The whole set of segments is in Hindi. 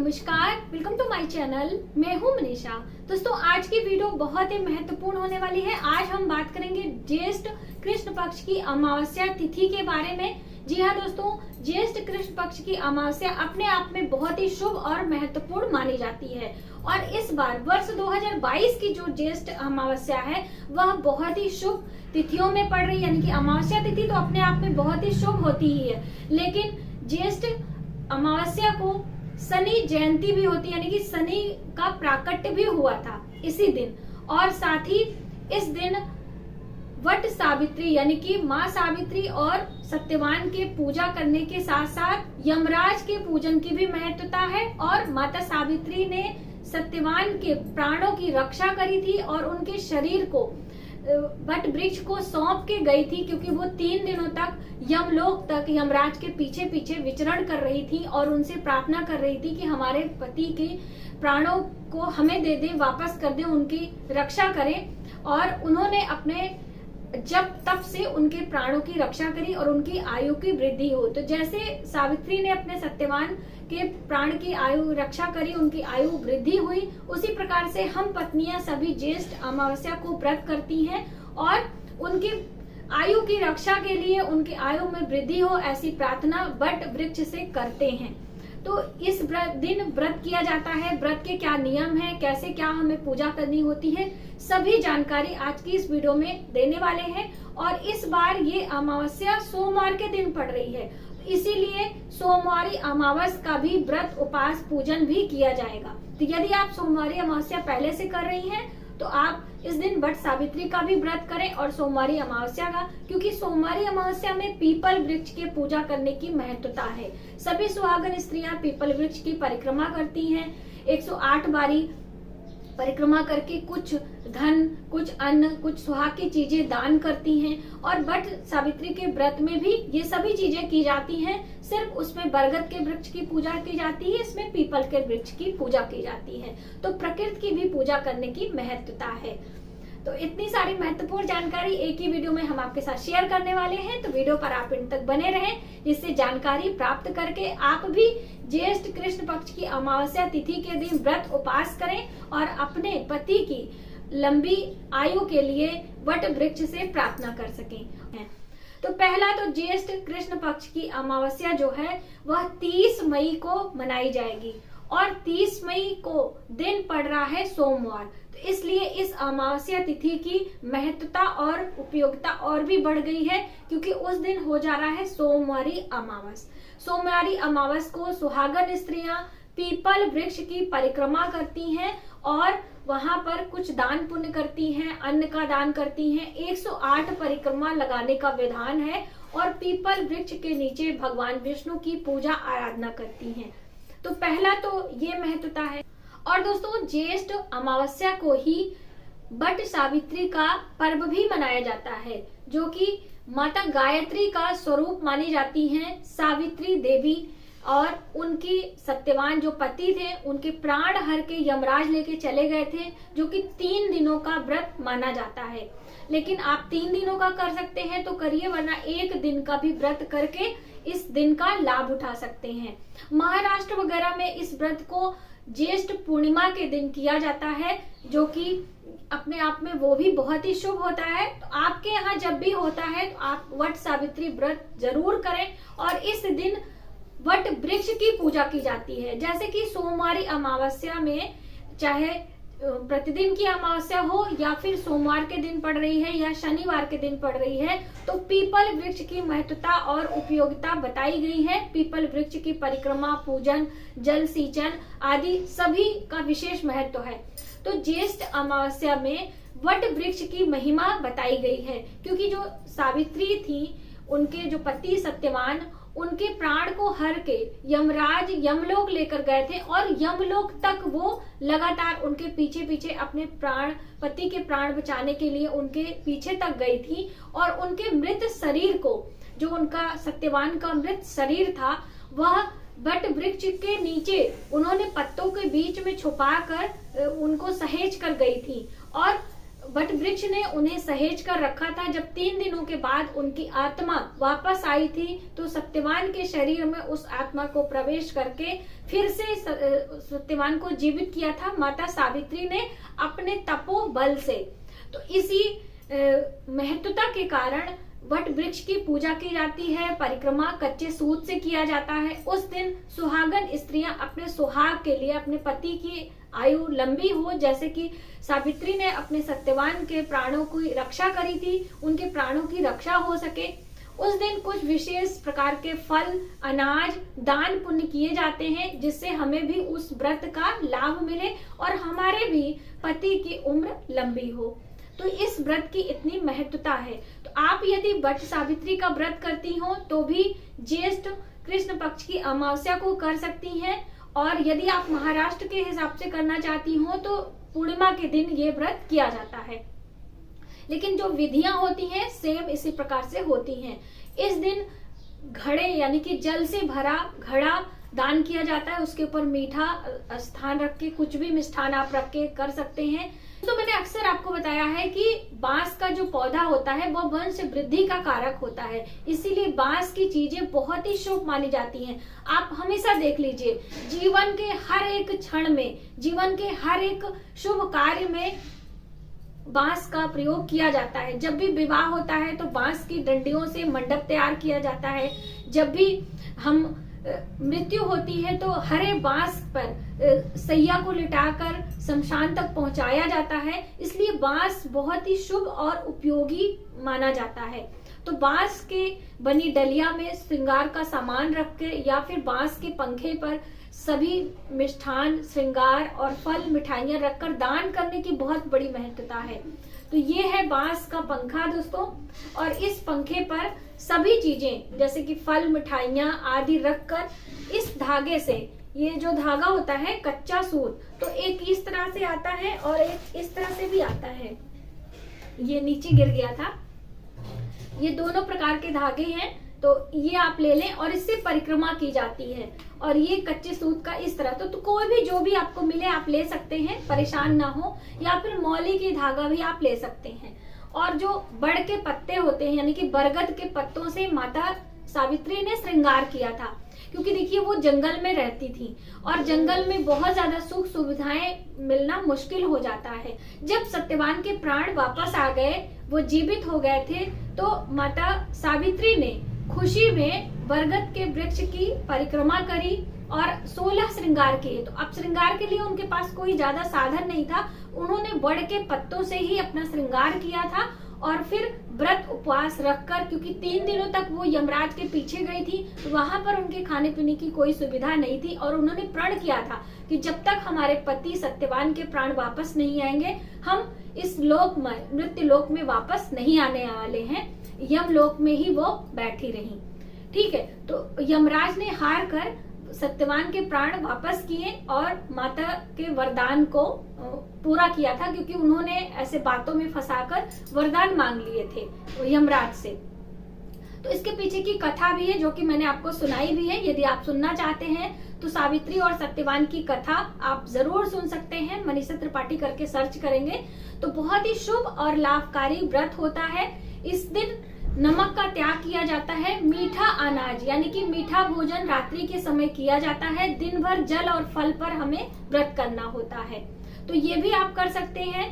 नमस्कार, वेलकम टू माय चैनल। मैं हूं मनीषा। दोस्तों, आज की वीडियो बहुत ही महत्वपूर्ण होने वाली है। आज हम बात करेंगे ज्येष्ठ कृष्ण पक्ष की अमावस्या तिथि के बारे में। जी हाँ दोस्तों, ज्येष्ठ कृष्ण पक्ष की अमावस्या अपने आप में बहुत ही शुभ और महत्वपूर्ण मानी जाती है। और इस बार वर्ष 2022 की जो ज्येष्ठ अमावस्या है वह बहुत ही शुभ तिथियों में पड़ रही है। यानी कि अमावस्या तिथि तो अपने आप में बहुत ही शुभ होती ही है, लेकिन ज्येष्ठ अमावस्या को शनि जयंती भी होती है, यानी कि शनि का प्राकट्य भी हुआ था इसी दिन। और साथ ही इस दिन वट सावित्री यानी कि माँ सावित्री और सत्यवान के पूजा करने के साथ साथ यमराज के पूजन की भी महत्वता है। और माता सावित्री ने सत्यवान के प्राणों की रक्षा करी थी और उनके शरीर को वट वृक्ष को सौंप के गई थी, क्योंकि वो 3 दिनों तक यमलोक तक यमराज के पीछे पीछे विचरण कर रही थी और उनसे प्रार्थना कर रही थी कि हमारे पति के प्राणों को हमें दे दे, वापस कर दे, उनकी रक्षा करें। और उन्होंने अपने जब तब से उनके प्राणों की रक्षा करी और उनकी आयु की वृद्धि हो। तो जैसे सावित्री ने अपने सत्यवान के प्राण की आयु रक्षा करी, उनकी आयु वृद्धि हुई, उसी प्रकार से हम पत्नियां सभी ज्येष्ठ अमावस्या को व्रत करती हैं और उनकी आयु की रक्षा के लिए उनकी आयु में वृद्धि हो ऐसी प्रार्थना वट वृक्ष से करते हैं। तो इस दिन व्रत किया जाता है। व्रत के क्या नियम है, कैसे क्या हमें पूजा करनी होती है, सभी जानकारी आज की इस वीडियो में देने वाले हैं। और इस बार ये अमावस्या सोमवार के दिन पड़ रही है, इसीलिए सोमवारी अमावस का भी व्रत उपास पूजन भी किया जाएगा। तो यदि आप सोमवारी अमावस्या पहले से कर रही हैं तो आप इस दिन वट सावित्री का भी व्रत करें और सोमवारी अमावस्या का, क्योंकि सोमवारी अमावस्या में पीपल वृक्ष की पूजा करने की महत्वता है। सभी सुहागन स्त्रियां पीपल वृक्ष की परिक्रमा करती हैं। 108 बारी परिक्रमा करके कुछ धन, कुछ अन्न, कुछ सुहाग की चीजें दान करती हैं। और वट सावित्री के व्रत में भी ये सभी चीजें की जाती हैं। सिर्फ उसमें बरगद के वृक्ष की पूजा की जाती है, इसमें पीपल के वृक्ष की पूजा की जाती है। तो प्रकृति की भी पूजा करने की महत्वता है। तो इतनी सारी महत्वपूर्ण जानकारी एक ही वीडियो में हम आपके साथ शेयर करने वाले हैं। तो वीडियो पर आप इन तक बने रहें, जिससे जानकारी प्राप्त करके आप भी ज्येष्ठ कृष्ण पक्ष की अमावस्या तिथि के दिन व्रत उपास करें और अपने पति की लंबी आयु के लिए वट वृक्ष से प्रार्थना कर सकें। तो पहला तो ज्येष्ठ कृष्ण पक्ष की अमावस्या जो है वह 30 मई को मनाई जाएगी और 30 मई को दिन पड़ रहा है सोमवार। तो इसलिए इस अमावस्या तिथि की महत्वता और उपयोगिता और भी बढ़ गई है, क्योंकि उस दिन हो जा रहा है सोमवारी अमावस। सोमवारी अमावस को सुहागन स्त्रियां पीपल वृक्ष की परिक्रमा करती हैं और वहां पर कुछ दान पुण्य करती हैं, अन्न का दान करती हैं। 108 परिक्रमा लगाने का विधान है और पीपल वृक्ष के नीचे भगवान विष्णु की पूजा आराधना करती हैं। तो पहला तो ये महत्वता है। और दोस्तों, ज्येष्ठ अमावस्या को ही वट सावित्री का पर्व भी मनाया जाता है, जो कि माता गायत्री का स्वरूप मानी जाती हैं। सावित्री देवी और उनकी सत्यवान जो पति थे, उनके प्राण हर के यमराज लेके चले गए थे, जो कि 3 दिनों का व्रत माना जाता है। लेकिन आप 3 दिनों का कर सकते हैं तो करिए, वरना 1 दिन का भी व्रत करके इस दिन का लाभ उठा सकते हैं। महाराष्ट्र वगैरह में इस व्रत को ज्येष्ठ पूर्णिमा के दिन किया जाता है, जो कि अपने आप में वो भी बहुत ही शुभ होता है। तो आपके यहाँ जब भी होता है तो आप वट सावित्री व्रत जरूर करें। और इस दिन वट वृक्ष की पूजा की जाती है। जैसे कि सोमवारी अमावस्या में चाहे प्रतिदिन की अमावस्या हो या फिर सोमवार के दिन पड़ रही है या शनिवार के दिन पड़ रही है, तो पीपल वृक्ष की महत्वता और उपयोगिता बताई गई है। पीपल वृक्ष की परिक्रमा, पूजन, जल सिंचन आदि सभी का विशेष महत्व है। तो ज्येष्ठ अमावस्या में वट वृक्ष की महिमा बताई गई है, क्योंकि जो सावित्री थी, उनके जो पति सत्यवान, उनके प्राण को हर के यमराज यमलोक लेकर गए थे और यमलोक तक वो लगातार उनके पीछे पीछे अपने पति के प्राण बचाने के लिए उनके पीछे तक गई थी। और उनके मृत शरीर को, जो उनका सत्यवान का मृत शरीर था, वह वट वृक्ष के नीचे उन्होंने पत्तों के बीच में छुपा कर उनको सहेज कर गई थी। और वट वृक्ष ने उन्हें सहेज कर रखा था। जब 3 दिनों के बाद उनकी आत्मा वापस आई थी तो सत्यवान के शरीर में उस आत्मा को प्रवेश करके फिर से सत्यवान को जीवित किया था माता सावित्री ने अपने तपोबल से। तो इसी महत्वता के कारण वट वृक्ष की पूजा की जाती है। परिक्रमा कच्चे सूत से किया जाता है। उस दिन सुहागन स्त्रियां अपने सुहाग के लिए अपने पति की आयु लंबी हो, जैसे कि सावित्री ने अपने सत्यवान के प्राणों की रक्षा करी थी, उनके प्राणों की रक्षा हो सके। उस दिन कुछ विशेष प्रकार के फल, अनाज, दान पुण्य किए जाते हैं, जिससे हमें भी उस व्रत का लाभ मिले और हमारे भी पति की उम्र लंबी हो। तो इस व्रत की इतनी महत्वता है। तो आप यदि वट सावित्री का व्रत करती हो तो भी ज्येष्ठ कृष्ण पक्ष की अमावस्या को कर सकती हैं, और यदि आप महाराष्ट्र के हिसाब से करना चाहती हो तो पूर्णिमा के दिन ये व्रत किया जाता है। लेकिन जो विधियां होती हैं सेम इसी प्रकार से होती हैं। इस दिन घड़े यानी कि जल से भरा घड़ा दान किया जाता है। उसके ऊपर मीठा स्थान रख के कुछ भी मिष्ठान आप रख के कर सकते हैं। तो मैंने अक्सर आपको बताया है कि बांस का जो पौधा होता है वो वंश वृद्धि का कारक होता है, इसीलिए बांस की चीजें बहुत ही शुभ मानी जाती हैं। आप हमेशा देख लीजिए, जीवन के हर एक क्षण में, जीवन के हर एक शुभ कार्य में बांस का प्रयोग किया जाता है। जब भी विवाह होता है तो बांस की डंडियों से मंडप तैयार किया जाता है। जब भी हम मृत्यु होती है तो हरे बांस पर सैया को लिटाकर शमशान तक पहुंचाया जाता है। इसलिए बांस बहुत ही शुभ और उपयोगी माना जाता है। तो बांस के बनी डलिया में श्रृंगार का सामान रख के या फिर बांस के पंखे पर सभी मिष्ठान, श्रृंगार और फल, मिठाइयां रखकर दान करने की बहुत बड़ी महत्वता है। तो ये है बांस का पंखा दोस्तों, और इस पंखे पर सभी चीजें जैसे कि फल, मिठाइयां आदि रखकर इस धागे से, ये जो धागा होता है कच्चा सूत, तो एक इस तरह से आता है और एक इस तरह से भी आता है। ये नीचे गिर गया था। ये दोनों प्रकार के धागे हैं, तो ये आप ले लें और इससे परिक्रमा की जाती है। और ये कच्चे सूत का इस तरह, तो कोई भी जो भी आपको मिले आप ले सकते हैं, परेशान ना हो। या फिर मौली की धागा भी आप ले सकते हैं। और जो बड़ के पत्ते होते हैं यानी कि बरगद के पत्तों से माता सावित्री ने श्रृंगार किया था, क्योंकि देखिए वो जंगल में रहती थी और जंगल में बहुत ज्यादा सुख सुविधाएं मिलना मुश्किल हो जाता है। जब सत्यवान के प्राण वापस आ गए, वो जीवित हो गए थे, तो माता सावित्री ने खुशी में बरगद के वृक्ष की परिक्रमा करी और 16 श्रृंगार किए। तो अब श्रृंगार के लिए उनके पास कोई ज्यादा साधन नहीं था, उन्होंने बड़ के पत्तों से ही अपना श्रृंगार किया था। और फिर व्रत उपवास रखकर, क्योंकि 3 दिनों तक वो यमराज के पीछे गई थी, तो वहां पर उनके खाने पीने की कोई सुविधा नहीं थी, और उन्होंने प्रण किया था कि जब तक हमारे पति सत्यवान के प्राण वापस नहीं आएंगे, हम इस लोक में, मृत्यु लोक में वापस नहीं आने वाले हैं। यम लोक में ही वो बैठी रही। ठीक है, तो यमराज ने हार कर सत्यवान के प्राण वापस किए और माता के वरदान को पूरा किया था, क्योंकि उन्होंने ऐसे बातों में फंसाकर वरदान मांग लिए थे यमराज से। तो इसके पीछे की कथा भी है जो कि मैंने आपको सुनाई भी है। यदि आप सुनना चाहते हैं तो सावित्री और सत्यवान की कथा आप जरूर सुन सकते हैं। मनीषा त्रिपाठी करके सर्च करेंगे तो बहुत ही शुभ और लाभकारी व्रत होता है। इस दिन नमक का त्याग किया जाता है। मीठा अनाज यानी कि मीठा भोजन रात्रि के समय किया जाता है। दिन भर जल और फल पर हमें व्रत करना होता है, तो ये भी आप कर सकते हैं।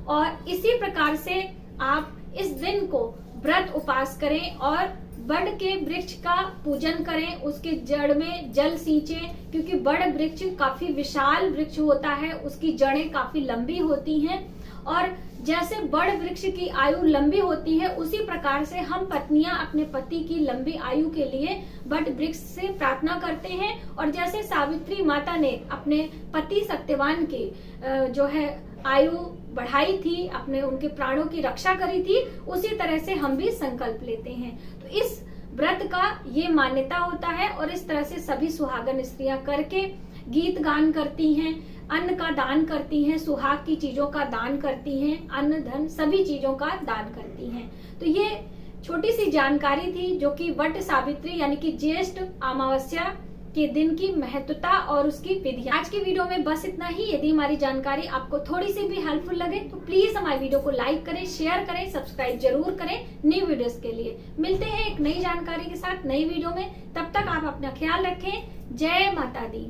और इसी प्रकार से आप इस दिन को व्रत उपास करें और बड़ के वृक्ष का पूजन करें, उसके जड़ में जल सींचें, क्योंकि बड़ वृक्ष काफी विशाल वृक्ष होता है, उसकी जड़ें काफी लंबी होती हैं। और जैसे बड़ वृक्ष की आयु लंबी होती है, उसी प्रकार से हम पत्नियां अपने पति की लंबी आयु के लिए बड़ वृक्ष से प्रार्थना करते हैं। और जैसे सावित्री माता ने अपने पति सत्यवान की जो है आयु बढ़ाई थी, अपने उनके प्राणों की रक्षा करी थी, उसी तरह से हम भी संकल्प लेते हैं। तो इस व्रत का ये मान्यता होता है और इस तरह से सभी सुहागन स्त्रियां करके गीत गान करती हैं, अन्न का दान करती हैं, सुहाग की चीजों का दान करती हैं, अन्न धन सभी चीजों का दान करती हैं। तो ये छोटी सी जानकारी थी जो कि वट सावित्री यानी कि ज्येष्ठ अमावस्या के दिन की महत्वता और उसकी विधि। आज की वीडियो में बस इतना ही। यदि हमारी जानकारी आपको थोड़ी सी भी हेल्पफुल लगे तो प्लीज हमारी वीडियो को लाइक करें, शेयर करें, सब्सक्राइब जरूर करें न्यू वीडियोस के लिए। मिलते हैं एक नई जानकारी के साथ नई वीडियो में। तब तक आप अपना ख्याल रखें। जय माता दी।